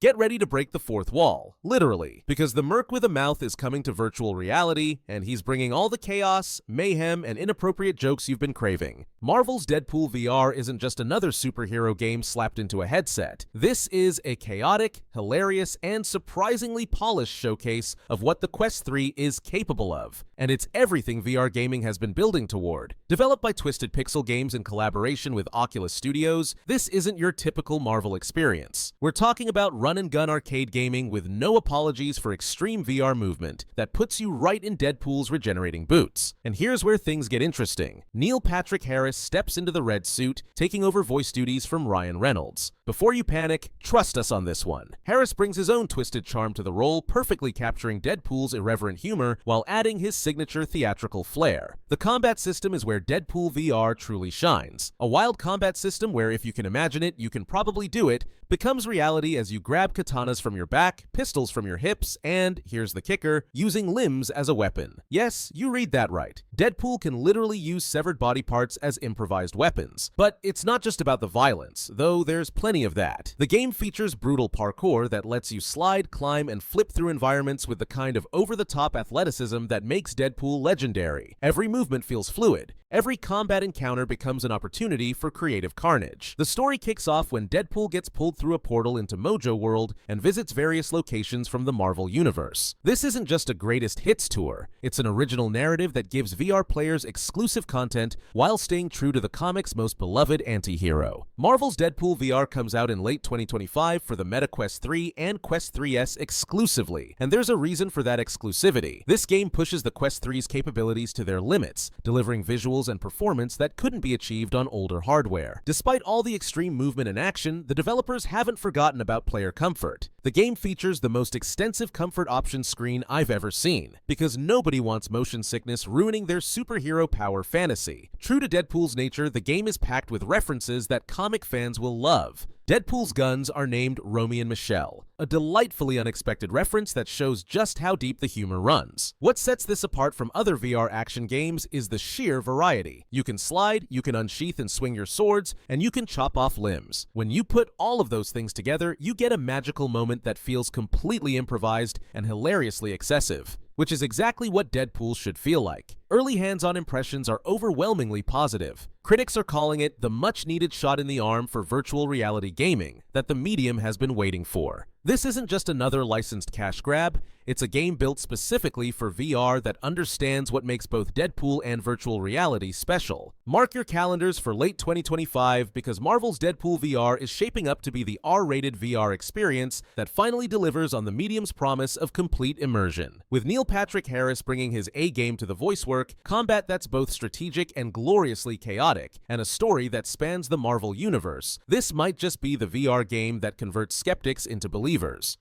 Get ready to break the fourth wall, literally, because the Merc with a mouth is coming to virtual reality, and he's bringing all the chaos, mayhem, and inappropriate jokes you've been craving. Marvel's Deadpool VR isn't just another superhero game slapped into a headset. This is a chaotic, hilarious, and surprisingly polished showcase of what the Quest 3 is capable of. And it's everything VR gaming has been building toward. Developed by Twisted Pixel Games in collaboration with Oculus Studios, this isn't your typical Marvel experience. We're talking about run-and-gun arcade gaming with no apologies for extreme VR movement that puts you right in Deadpool's regenerating boots. And here's where things get interesting. Neil Patrick Harris steps into the red suit, taking over voice duties from Ryan Reynolds. Before you panic, trust us on this one. Harris brings his own twisted charm to the role, perfectly capturing Deadpool's irreverent humor while adding his signature theatrical flair. The combat system is where Deadpool VR truly shines. A wild combat system where, if you can imagine it, you can probably do it, becomes reality as you grab katanas from your back, pistols from your hips, and, here's the kicker, using limbs as a weapon. Yes, you read that right. Deadpool can literally use severed body parts as improvised weapons. But it's not just about the violence, though there's plenty of that. The game features brutal parkour that lets you slide, climb, and flip through environments with the kind of over-the-top athleticism that makes Deadpool legendary. Every movement feels fluid. Every combat encounter becomes an opportunity for creative carnage. The story kicks off when Deadpool gets pulled through a portal into Mojo World and visits various locations from the Marvel Universe. This isn't just a greatest hits tour, it's an original narrative that gives VR players exclusive content while staying true to the comics' most beloved anti-hero. Marvel's Deadpool VR comes out in late 2025 for the Meta Quest 3 and Quest 3S exclusively, and there's a reason for that exclusivity. This game pushes the Quest 3's capabilities to their limits, delivering visuals and performance that couldn't be achieved on older hardware. Despite all the extreme movement and action, the developers haven't forgotten about player comfort. The game features the most extensive comfort options screen I've ever seen, because nobody wants motion sickness ruining their superhero power fantasy. True to Deadpool's nature, the game is packed with references that comic fans will love. Deadpool's guns are named Romy and Michelle, a delightfully unexpected reference that shows just how deep the humor runs. What sets this apart from other VR action games is the sheer variety. You can slide, you can unsheath and swing your swords, and you can chop off limbs. When you put all of those things together, you get a magical moment that feels completely improvised and hilariously excessive, which is exactly what Deadpool should feel like. Early hands-on impressions are overwhelmingly positive. Critics are calling it the much-needed shot in the arm for virtual reality gaming that the medium has been waiting for. This isn't just another licensed cash grab, it's a game built specifically for VR that understands what makes both Deadpool and virtual reality special. Mark your calendars for late 2025 because Marvel's Deadpool VR is shaping up to be the R-rated VR experience that finally delivers on the medium's promise of complete immersion. With Neil Patrick Harris bringing his A-game to the voice work, combat that's both strategic and gloriously chaotic, and a story that spans the Marvel Universe, this might just be the VR game that converts skeptics into believers.